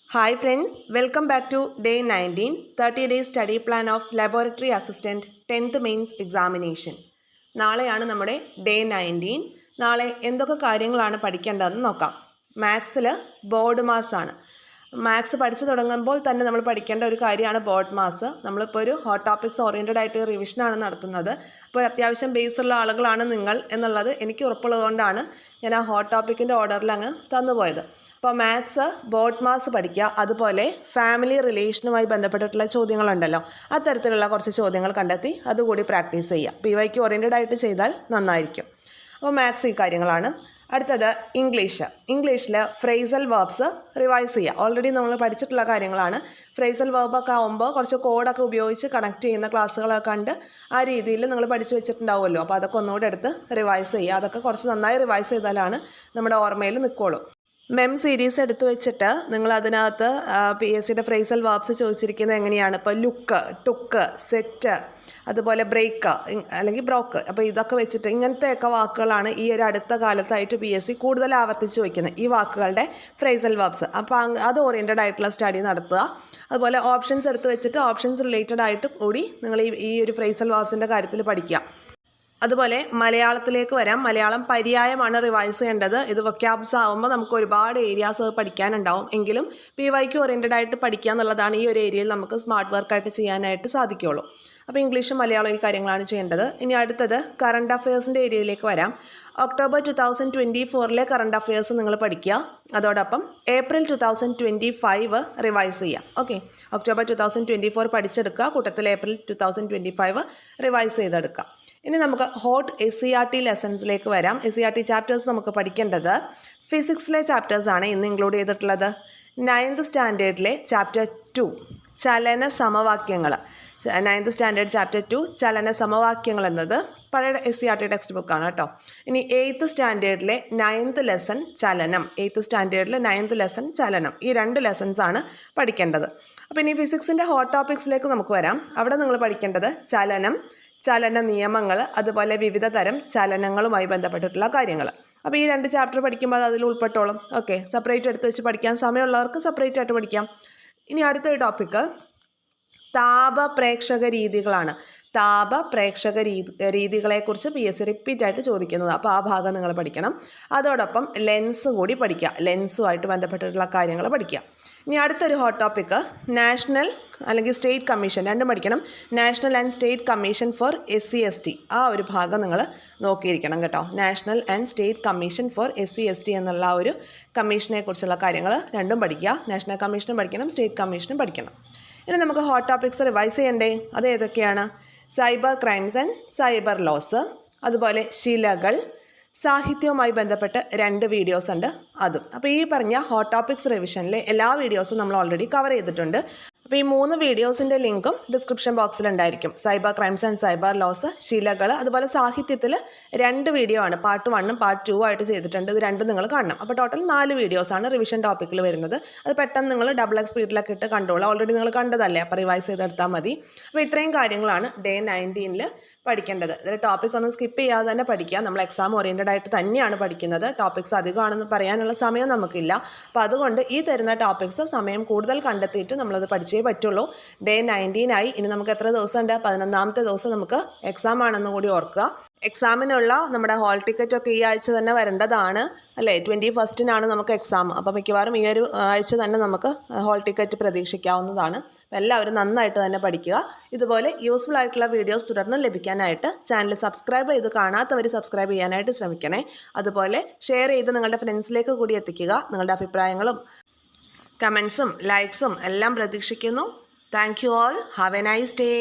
Hi friends, welcome back to day 19, 30 days study plan of laboratory assistant 10th mains examination. നാളെയാണ് നമ്മുടെ day 19. നാളെ എന്തൊക്കെ കാര്യങ്ങളാണ് പഠിക്കേണ്ടതെന്ന് നോക്കാം. മാത്സിൽ ബോർഡ് മാസ് ആണ്. മാത്സ് പഠിച്ചു തുടങ്ങുമ്പോൾ തന്നെ നമ്മൾ പഠിക്കേണ്ട ഒരു കാര്യമാണ് ബോർഡ് മാസ്. നമ്മളിപ്പോൾ ഒരു ഹോട്ട് ടോപ്പിക്സ് ഓറിയൻറ്റഡ് ആയിട്ട് റിവിഷനാണ് നടത്തുന്നത്. അപ്പോൾ അത്യാവശ്യം ബേസുള്ള ആളുകളാണ് നിങ്ങൾ എന്നുള്ളത് എനിക്ക് ഉറപ്പുള്ളതുകൊണ്ടാണ് ഞാൻ ആ ഹോട്ട് ടോപ്പിക്കിൻ്റെ ഓർഡറിൽ അങ്ങ് തന്നുപോയത്. അപ്പോൾ മാത്സ് ബോർഡ് മാസ് പഠിക്കുക, അതുപോലെ ഫാമിലി റിലേഷനുമായി ബന്ധപ്പെട്ടിട്ടുള്ള ചോദ്യങ്ങളുണ്ടല്ലോ, അത്തരത്തിലുള്ള കുറച്ച് ചോദ്യങ്ങൾ കണ്ടെത്തി അതുകൂടി പ്രാക്ടീസ് ചെയ്യുക. PYQ ഓറിയൻറ്റഡ് ആയിട്ട് ചെയ്താൽ നന്നായിരിക്കും. അപ്പോൾ മാത്സ് ഈ കാര്യങ്ങളാണ്. അടുത്തത് ഇംഗ്ലീഷിൽ ഫ്രേസൽ വേർബ്സ് റിവൈസ് ചെയ്യുക. ഓൾറെഡി നമ്മൾ പഠിച്ചിട്ടുള്ള കാര്യങ്ങളാണ്. ഫ്രേസൽ വേർബൊക്കെ ആകുമ്പോൾ കുറച്ച് കോഡൊക്കെ ഉപയോഗിച്ച് കണക്ട് ചെയ്യുന്ന ക്ലാസ്സുകളൊക്കെ കണ്ട് ആ രീതിയിൽ നിങ്ങൾ പഠിച്ചു വെച്ചിട്ടുണ്ടാവുമല്ലോ. അപ്പോൾ അതൊക്കെ ഒന്നുകൂടെ എടുത്ത് റിവൈസ് ചെയ്യുക. അതൊക്കെ കുറച്ച് നന്നായി റിവൈസ് ചെയ്താലാണ് നമ്മുടെ ഓർമ്മയിൽ നിൽക്കുള്ളൂ. മെം സീരീസ് എടുത്തു വെച്ചിട്ട് നിങ്ങൾ അതിനകത്ത് PSCയുടെ ഫ്രേസൽ വേർബ്സ് ചോദിച്ചിരിക്കുന്നത് എങ്ങനെയാണ്? ഇപ്പോൾ ലുക്ക്, ടുക്ക്, സെറ്റ്, അതുപോലെ ബ്രേക്ക് അല്ലെങ്കിൽ ബ്രോക്ക്. അപ്പോൾ ഇതൊക്കെ വെച്ചിട്ട് ഇങ്ങനത്തെയൊക്കെ വാക്കുകളാണ് ഈ ഒരു അടുത്ത കാലത്തായിട്ട് PSC കൂടുതൽ ആവർത്തിച്ച് വയ്ക്കുന്നത്, ഈ വാക്കുകളുടെ ഫ്രേസൽ വേർബ്സ്. അപ്പോൾ അത് ഓറിയൻറ്റഡ് ആയിട്ടുള്ള സ്റ്റഡി നടത്തുക. അതുപോലെ ഓപ്ഷൻസ് എടുത്ത് വെച്ചിട്ട് ഓപ്ഷൻസ് റിലേറ്റഡ് ആയിട്ട് കൂടി നിങ്ങൾ ഈ ഒരു ഫ്രേസൽ വേർബ്സിൻ്റെ കാര്യത്തിൽ പഠിക്കുക. അതുപോലെ മലയാളത്തിലേക്ക് വരാം. മലയാളം പര്യായമാണ് റിവൈസ് ചെയ്യേണ്ടത്. ഇത് വൊക്കാബ്സ് ആകുമ്പോൾ നമുക്ക് ഒരുപാട് ഏരിയാസ് പഠിക്കാനുണ്ടാവും. എങ്കിലും PYQ ഓറിയൻറ്റഡ് ആയിട്ട് പഠിക്കുക എന്നുള്ളതാണ് ഈ ഒരു ഏരിയയിൽ നമുക്ക് സ്മാർട്ട് വർക്കായിട്ട് ചെയ്യാനായിട്ട് സാധിക്കുകയുള്ളൂ. അപ്പോൾ ഇംഗ്ലീഷും മലയാളം ഈ കാര്യങ്ങളാണ് ചെയ്യേണ്ടത്. ഇനി അടുത്തത് കറണ്ട് അഫയേഴ്സിൻ്റെ ഏരിയയിലേക്ക് വരാം. ഒക്ടോബർ 2024 കറണ്ട് അഫയേഴ്സ് നിങ്ങൾ പഠിക്കുക. അതോടൊപ്പം ഏപ്രിൽ 2025 റിവൈസ് ചെയ്യുക. ഓക്കെ, ഒക്ടോബർ 2024 പഠിച്ചെടുക്കുക, കൂട്ടത്തിൽ ഏപ്രിൽ 2025 റിവൈസ് ചെയ്തെടുക്കുക. ഇനി നമുക്ക് ഹോട്ട് SCERT ലെസൺസിലേക്ക് വരാം. SCERT ചാപ്റ്റേഴ്സ് നമുക്ക് പഠിക്കേണ്ടത് ഫിസിക്സിലെ ചാപ്റ്റേഴ്സാണ് ഇന്ന് ഇൻക്ലൂഡ് ചെയ്തിട്ടുള്ളത്. 9th സ്റ്റാൻഡേർഡിലെ ചാപ്റ്റർ 2 ചലന സമവാക്യങ്ങൾ, 9th സ്റ്റാൻഡേർഡ് ചാപ്റ്റർ 2 ചലന സമവാക്യങ്ങൾ എന്നത് പഴയ SCERT ടെക്സ്റ്റ് ബുക്കാണ് കേട്ടോ. ഇനി 8th സ്റ്റാൻഡേർഡിലെ 9th ലെസൺ ചലനം, 8th സ്റ്റാൻഡേർഡിലെ 9th ലെസൺ ചലനം, ഈ 2 ലെസൺസാണ് പഠിക്കേണ്ടത്. അപ്പോൾ ഇനി ഫിസിക്സിൻ്റെ ഹോട്ട് ടോപ്പിക്സിലേക്ക് നമുക്ക് വരാം. അവിടെ നിങ്ങൾ പഠിക്കേണ്ടത് ചലനം, ചലന നിയമങ്ങൾ, അതുപോലെ വിവിധ തരം ചലനങ്ങളുമായി ബന്ധപ്പെട്ടിട്ടുള്ള കാര്യങ്ങൾ. അപ്പോൾ ഈ 2 ചാപ്റ്റർ പഠിക്കുമ്പോൾ അത് അതിൽ ഉൾപ്പെട്ടോളും. ഓക്കെ, സെപ്പറേറ്റ് എടുത്ത് വെച്ച് പഠിക്കാൻ സമയമുള്ളവർക്ക് സെപ്പറേറ്റ് ആയിട്ട് പഠിക്കാം. ഇനി അടുത്തൊരു ടോപ്പിക്ക് താപപ്രേക്ഷക രീതികളാണ്. താപപ്രേക്ഷക രീതികളെക്കുറിച്ച് PSC റിപ്പീറ്റായിട്ട് ചോദിക്കുന്നത്. അപ്പോൾ ആ ഭാഗം നിങ്ങൾ പഠിക്കണം. അതോടൊപ്പം ലെൻസ് കൂടി പഠിക്കുക, ലെൻസുമായിട്ട് ബന്ധപ്പെട്ടിട്ടുള്ള കാര്യങ്ങൾ പഠിക്കുക. ഇനി അടുത്തൊരു ഹോട്ട് ടോപ്പിക്ക് നാഷണൽ അല്ലെങ്കിൽ സ്റ്റേറ്റ് കമ്മീഷൻ, രണ്ടും പഠിക്കണം. National and state commission for SC/ST, ആ ഒരു ഭാഗം നിങ്ങൾ നോക്കിയിരിക്കണം കേട്ടോ. National and state commission for SC/ST എന്നുള്ള ഒരു കമ്മീഷനെ കുറിച്ചുള്ള കാര്യങ്ങൾ രണ്ടും പഠിക്കുക. നാഷണൽ കമ്മീഷനും പഠിക്കണം, സ്റ്റേറ്റ് കമ്മീഷനും പഠിക്കണം. ഇനി നമുക്ക് ഹോട്ട് ടോപ്പിക്സ് റിവൈസ് ചെയ്യണ്ടേ? അത് ഏതൊക്കെയാണ്? Cyber crimes and cyber loss, അതുപോലെ ശിലകൾ, സാഹിത്യവുമായി ബന്ധപ്പെട്ട് 2 വീഡിയോസ് ഉണ്ട് അതും. അപ്പോൾ ഈ പറഞ്ഞ ഹോട്ട് ടോപ്പിക്സ് റിവിഷനിലെ എല്ലാ വീഡിയോസും നമ്മൾ ഓൾറെഡി കവർ ചെയ്തിട്ടുണ്ട്. അപ്പോൾ ഈ 3 വീഡിയോസിൻ്റെ ലിങ്കും ഡിസ്ക്രിപ്ഷൻ ബോക്സിലുണ്ടായിരിക്കും. Cyber crimes and cyber laws, ശിലകൾ, അതുപോലെ സാഹിത്യത്തിൽ 2 വീഡിയോ ആണ്, പാർട്ട് 1ഉം പാർട്ട് 2 ആയിട്ട് ചെയ്തിട്ടുണ്ട്. ഇത് രണ്ടും നിങ്ങൾ കാണണം. അപ്പോൾ ടോട്ടൽ 4 വീഡിയോസാണ് റിവിഷൻ ടോപ്പിക്കിൽ വരുന്നത്. അത് പെട്ടെന്ന് നിങ്ങൾ X സ്പീഡിലൊക്കെ ഇട്ട് കണ്ടോളൂ. ഓൾറെഡി നിങ്ങൾ കണ്ടതല്ലേ, അപ്പോൾ റിവൈസ് ചെയ്തെടുത്താൽ മതി. അപ്പോൾ ഇത്രയും കാര്യങ്ങളാണ് ഡേ 19ൽ പഠിക്കേണ്ടത്. ഇതിൽ ടോപ്പിക് ഒന്നും സ്കിപ്പ് ചെയ്യാതെ തന്നെ പഠിക്കുക. നമ്മൾ എക്സാം ഓറിയൻറ്റഡ് ആയിട്ട് തന്നെയാണ് പഠിക്കുന്നത്. ടോപ്പിക്സ് അധികമാണെന്ന് പറയാനുള്ള സമയം നമുക്കില്ല. അപ്പോൾ അതുകൊണ്ട് ഈ തരുന്ന ടോപ്പിക്സ് സമയം കൂടുതൽ കണ്ടെത്തിയിട്ട് നമ്മളത് പഠിച്ചേ പറ്റുള്ളൂ. ഡേ 19 ആയി. ഇനി നമുക്ക് എത്ര ദിവസമുണ്ട്? 11ാമത്തെ ദിവസം നമുക്ക് എക്സാം ആണെന്ന് കൂടി ഓർക്കുക. എക്സാമിനുള്ള നമ്മുടെ ഹോൾ ടിക്കറ്റൊക്കെ ഈ ആഴ്ച തന്നെ വരേണ്ടതാണ് അല്ലേ? 21st നമുക്ക് എക്സാം. അപ്പോൾ മിക്കവാറും ഈ ഒരു ആഴ്ച തന്നെ നമുക്ക് ഹോൾ ടിക്കറ്റ് പ്രതീക്ഷിക്കാവുന്നതാണ്. അപ്പോൾ എല്ലാവരും നന്നായിട്ട് തന്നെ പഠിക്കുക. ഇതുപോലെ യൂസ്ഫുൾ ആയിട്ടുള്ള വീഡിയോസ് തുടർന്ന് ലഭിക്കാനായിട്ട് ചാനൽ സബ്സ്ക്രൈബ് ചെയ്ത് കാണാത്തവർ സബ്സ്ക്രൈബ് ചെയ്യാനായിട്ട് ശ്രമിക്കണേ. അതുപോലെ ഷെയർ ചെയ്ത് നിങ്ങളുടെ ഫ്രണ്ട്സിലേക്ക് കൂടി എത്തിക്കുക. നിങ്ങളുടെ അഭിപ്രായങ്ങളും കമൻസും ലൈക്സും എല്ലാം പ്രതീക്ഷിക്കുന്നു. Thank you all. Have A nice day.